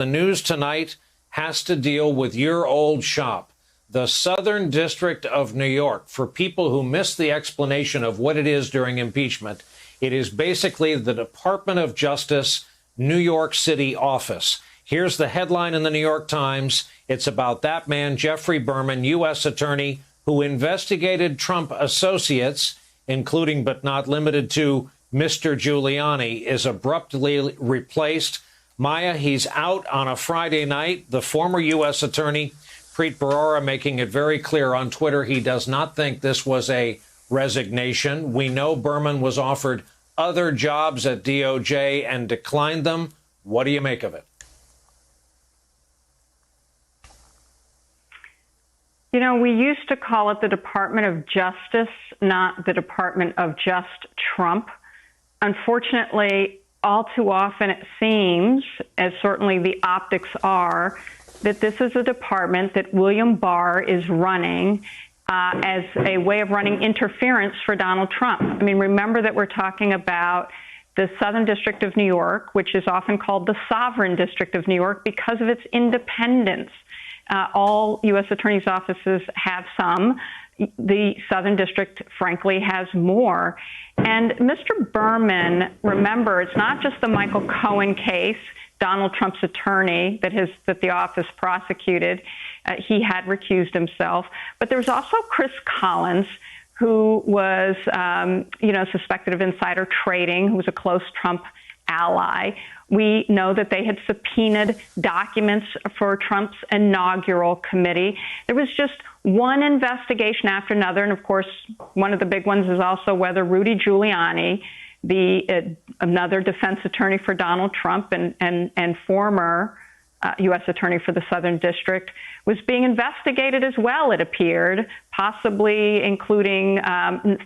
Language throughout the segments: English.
The news tonight has to deal with your old shop, the Southern District of New York. For people who missed the explanation of what it is during impeachment, it is basically the Department of Justice, New York City office. Here's the headline in the New York Times. It's about that man, Geoffrey Berman, U.S. attorney, who investigated Trump associates, including but not limited to Mr. Giuliani, is abruptly replaced. Maya, he's out on a Friday night. The former U.S. attorney, Preet Bharara, making it very clear on Twitter he does not think this was a resignation. We know Berman was offered other jobs at DOJ and declined them. What do you make of it? You know, we used to call it the Department of Justice, not the Department of Just Trump. Unfortunately, all too often it seems, as certainly the optics are, that this is a department that William Barr is running as a way of running interference for Donald Trump. I mean, remember that we're talking about the Southern District of New York, which is often called the Sovereign District of New York because of its independence. All U.S. attorneys' offices have some. The Southern District, frankly, has more. And Mr. Berman, remember, it's not just the Michael Cohen case, Donald Trump's attorney that the office prosecuted. He had recused himself. But there was also Chris Collins, who was, suspected of insider trading, who was a close Trump ally. We know that they had subpoenaed documents for Trump's inaugural committee. There was just one investigation after another. And of course, one of the big ones is also whether Rudy Giuliani, another defense attorney for Donald Trump and former U.S. attorney for the Southern District, was being investigated as well, it appeared, possibly including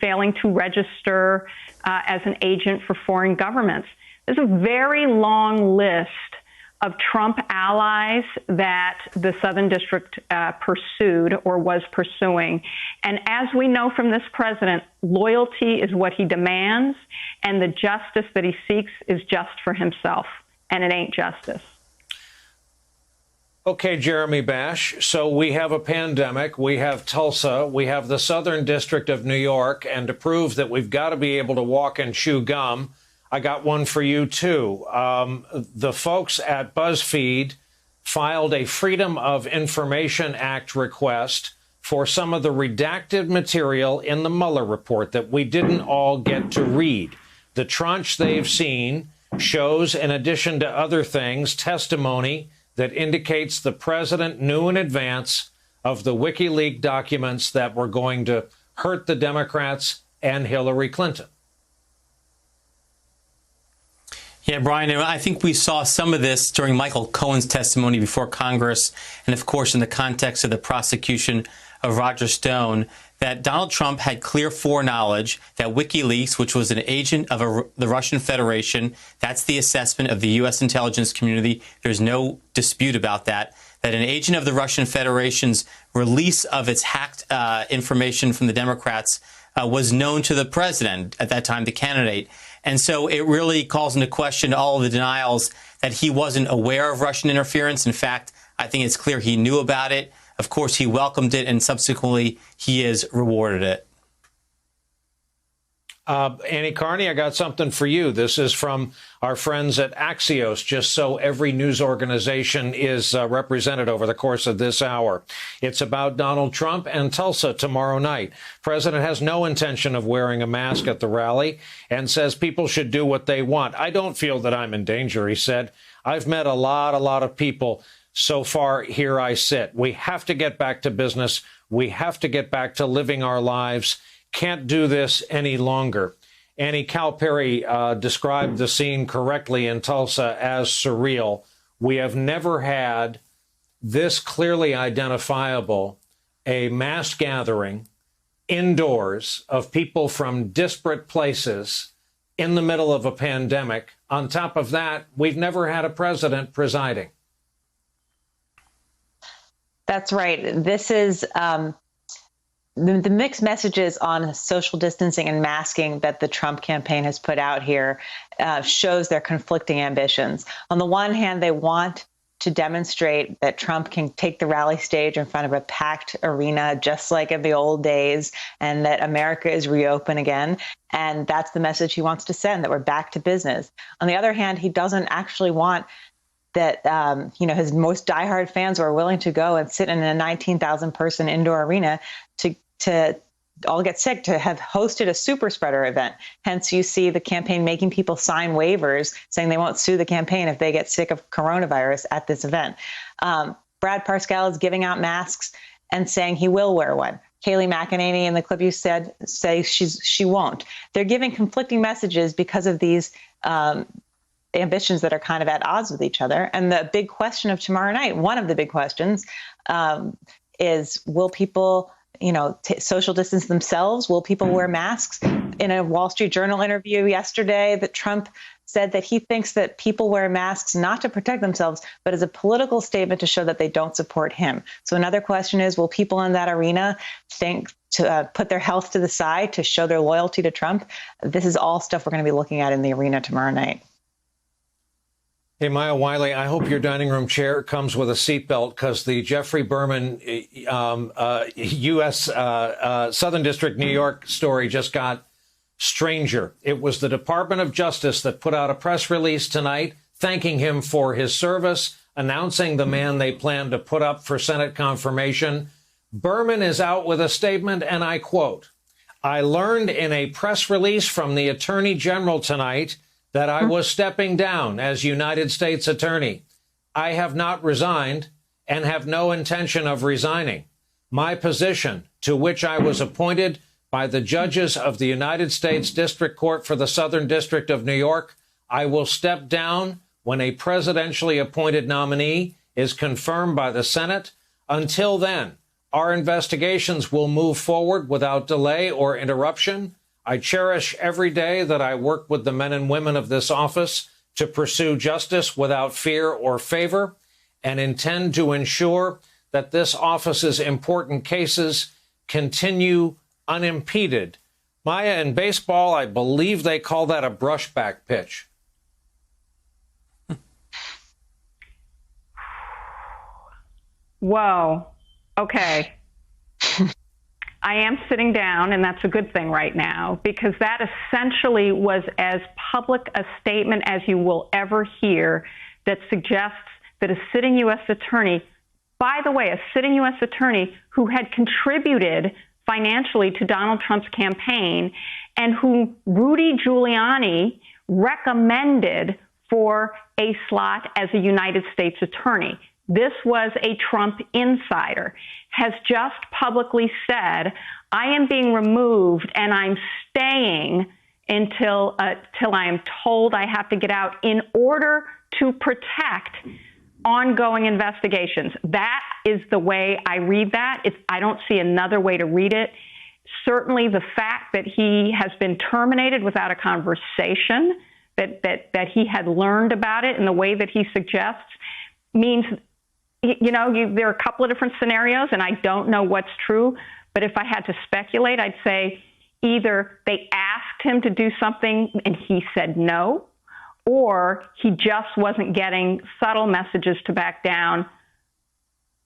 failing to register as an agent for foreign governments. There's a very long list of Trump allies that the Southern District pursued or was pursuing. And as we know from this president, loyalty is what he demands, and the justice that he seeks is just for himself, and it ain't justice. Okay, Jeremy Bash, so we have a pandemic, we have Tulsa, we have the Southern District of New York, and to prove that we've got to be able to walk and chew gum, I got one for you, too. The folks at BuzzFeed filed a Freedom of Information Act request for some of the redacted material in the Mueller report that we didn't all get to read. The tranche they've seen shows, in addition to other things, testimony that indicates the president knew in advance of the WikiLeaks documents that were going to hurt the Democrats and Hillary Clinton. Yeah, Brian, I think we saw some of this during Michael Cohen's testimony before Congress, and of course in the context of the prosecution of Roger Stone, that Donald Trump had clear foreknowledge that WikiLeaks, which was an agent of the Russian Federation, that's the assessment of the U.S. intelligence community, there's no dispute about that, that an agent of the Russian Federation's release of its hacked information from the Democrats was known to the president, at that time the candidate. And so it really calls into question all of the denials that he wasn't aware of Russian interference. In fact, I think it's clear he knew about it. Of course, he welcomed it, and subsequently he has rewarded it. Annie Carney, I got something for you. This is from our friends at Axios, just so every news organization is represented over the course of this hour. It's about Donald Trump and Tulsa tomorrow night. President has no intention of wearing a mask at the rally and says people should do what they want. I don't feel that I'm in danger, he said. I've met a lot of people. So far, here I sit. We have to get back to business. We have to get back to living our lives. Can't do this any longer. Annie Calipari described the scene correctly in Tulsa as surreal. We have never had this clearly identifiable a mass gathering indoors of people from disparate places in the middle of a pandemic. On top of that, we've never had a president presiding. That's right. This is the mixed messages on social distancing and masking that the Trump campaign has put out here shows their conflicting ambitions. On the one hand, they want to demonstrate that Trump can take the rally stage in front of a packed arena, just like in the old days, and that America is reopened again. And that's the message he wants to send, that we're back to business. On the other hand, he doesn't actually want that, his most diehard fans are willing to go and sit in a 19,000 person indoor arena to all get sick, to have hosted a super spreader event. Hence, you see the campaign making people sign waivers saying they won't sue the campaign if they get sick of coronavirus at this event. Brad Parscale is giving out masks and saying he will wear one. Kayleigh McEnany in the clip you say she won't. They're giving conflicting messages because of these ambitions that are kind of at odds with each other. And the big question of tomorrow night, one of the big questions, is will people social distance themselves? Will people wear masks? In a Wall Street Journal interview yesterday, that Trump said that he thinks that people wear masks not to protect themselves, but as a political statement to show that they don't support him. So another question is, will people in that arena think to put their health to the side to show their loyalty to Trump? This is all stuff we're going to be looking at in the arena tomorrow night. Hey, Maya Wiley, I hope your dining room chair comes with a seatbelt, because the Jeffrey Berman U.S. Southern District, New York story just got stranger. It was the Department of Justice that put out a press release tonight thanking him for his service, announcing the man they plan to put up for Senate confirmation. Berman is out with a statement, and I quote, "I learned in a press release from the Attorney General tonight that I was stepping down as United States Attorney. I have not resigned and have no intention of resigning. My position, to which I was appointed by the judges of the United States District Court for the Southern District of New York, I will step down when a presidentially appointed nominee is confirmed by the Senate. Until then, our investigations will move forward without delay or interruption. I cherish every day that I work with the men and women of this office to pursue justice without fear or favor, and intend to ensure that this office's important cases continue unimpeded." Maya, in baseball, I believe they call that a brushback pitch. Whoa. Okay. I am sitting down, and that's a good thing right now, because that essentially was as public a statement as you will ever hear that suggests that a sitting U.S. attorney, by the way, a sitting U.S. attorney who had contributed financially to Donald Trump's campaign and who Rudy Giuliani recommended for a slot as a United States attorney. This was a Trump insider, has just publicly said, I am being removed and I'm staying until I am told I have to get out in order to protect ongoing investigations. That is the way I read that. I don't see another way to read it. Certainly the fact that he has been terminated without a conversation, that he had learned about it in the way that he suggests, means there are a couple of different scenarios, and I don't know what's true. But if I had to speculate, I'd say either they asked him to do something and he said no, or he just wasn't getting subtle messages to back down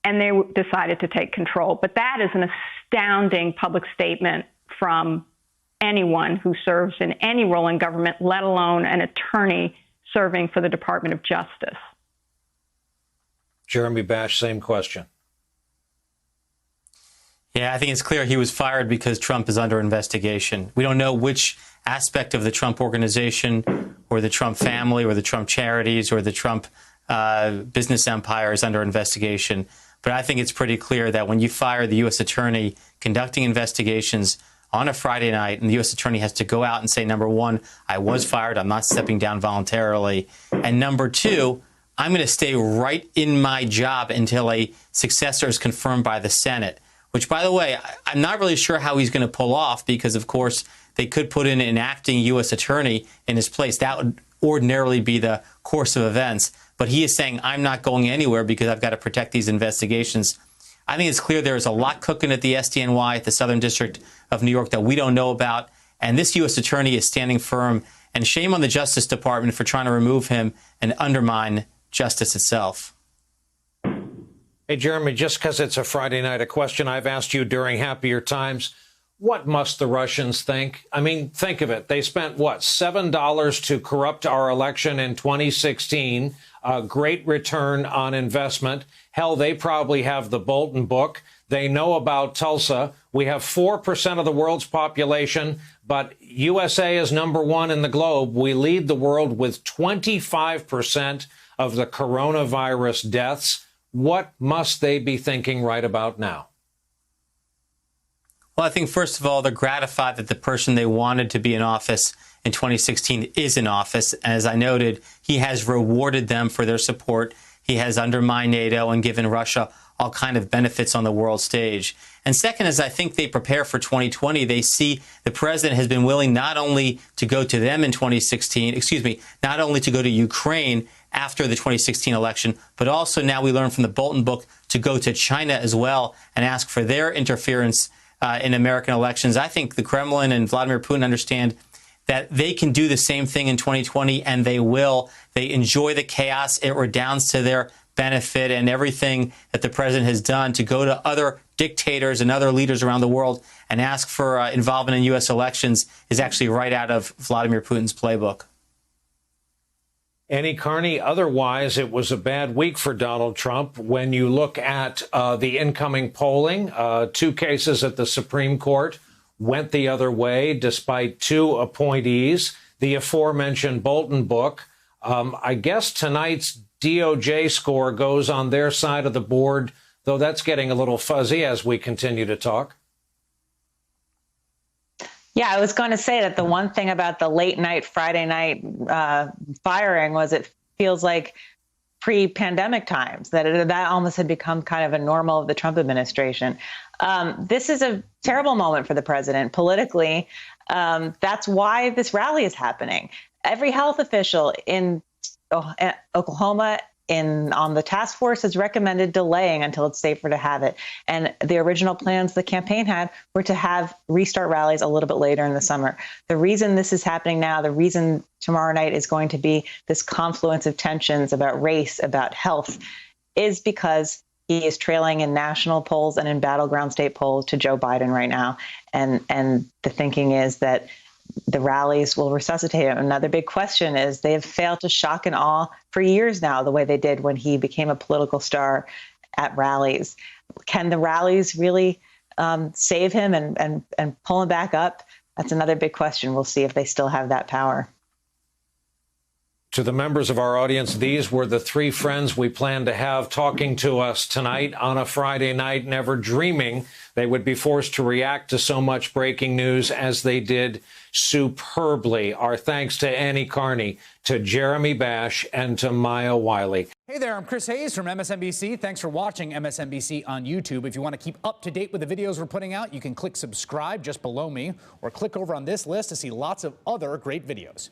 and they decided to take control. But that is an astounding public statement from anyone who serves in any role in government, let alone an attorney serving for the Department of Justice. Jeremy Bash, same question. Yeah, I think it's clear he was fired because Trump is under investigation. We don't know which aspect of the Trump organization or the Trump family or the Trump charities or the Trump business empire is under investigation. But I think it's pretty clear that when you fire the U.S. attorney conducting investigations on a Friday night, and the U.S. attorney has to go out and say, number one, I was fired, I'm not stepping down voluntarily, and number two, I'm going to stay right in my job until a successor is confirmed by the Senate, which, by the way, I'm not really sure how he's going to pull off because, of course, they could put in an acting U.S. attorney in his place. That would ordinarily be the course of events. But he is saying, I'm not going anywhere because I've got to protect these investigations. I think it's clear there is a lot cooking at the SDNY, at the Southern District of New York, that we don't know about. And this U.S. attorney is standing firm. And shame on the Justice Department for trying to remove him and undermine justice itself. Hey, Jeremy, just because it's a Friday night, a question I've asked you during happier times. What must the Russians think? I mean, think of it. They spent, what, $7 to corrupt our election in 2016. A great return on investment. Hell, they probably have the Bolton book. They know about Tulsa. We have 4% of the world's population, but USA is #1 in the globe. We lead the world with 25% of the coronavirus deaths. What must they be thinking right about now? Well, I think, first of all, they're gratified that the person they wanted to be in office in 2016 is in office. As I noted, he has rewarded them for their support. He has undermined NATO and given Russia all kind of benefits on the world stage. And second, as I think they prepare for 2020, they see the president has been willing not only to go to them in 2016, not only to go to Ukraine after the 2016 election, but also now we learn from the Bolton book to go to China as well and ask for their interference in American elections. I think the Kremlin and Vladimir Putin understand that they can do the same thing in 2020, and they will. They enjoy the chaos. It redounds to their benefit, and everything that the president has done to go to other dictators and other leaders around the world and ask for involvement in U.S. elections is actually right out of Vladimir Putin's playbook. Annie Carney, otherwise, it was a bad week for Donald Trump. When you look at the incoming polling, 2 cases at the Supreme Court went the other way, despite 2 appointees. The aforementioned Bolton book. I guess tonight's DOJ score goes on their side of the board, though that's getting a little fuzzy as we continue to talk. Yeah, I was going to say that the one thing about the late night, Friday night firing was it feels like pre-pandemic times, that almost had become kind of a normal of the Trump administration. This is a terrible moment for the president politically. That's why this rally is happening. Every health official in Oklahoma on the task force has recommended delaying until it's safer to have it. And the original plans the campaign had were to restart rallies a little bit later in the summer. The reason this is happening now, the reason tomorrow night is going to be this confluence of tensions about race, about health, is because he is trailing in national polls and in battleground state polls to Joe Biden right now. And the thinking is that the rallies will resuscitate him. Another big question is they have failed to shock and awe for years now, the way they did when he became a political star at rallies. Can the rallies really save him and pull him back up? That's another big question. We'll see if they still have that power. To the members of our audience, these were the 3 friends we planned to have talking to us tonight on a Friday night, never dreaming they would be forced to react to so much breaking news as they did superbly. Our thanks to Annie Carney, to Jeremy Bash, and to Maya Wiley. Hey there, I'm Chris Hayes from MSNBC. Thanks for watching MSNBC on YouTube. If you want to keep up to date with the videos we're putting out, you can click subscribe just below me or click over on this list to see lots of other great videos.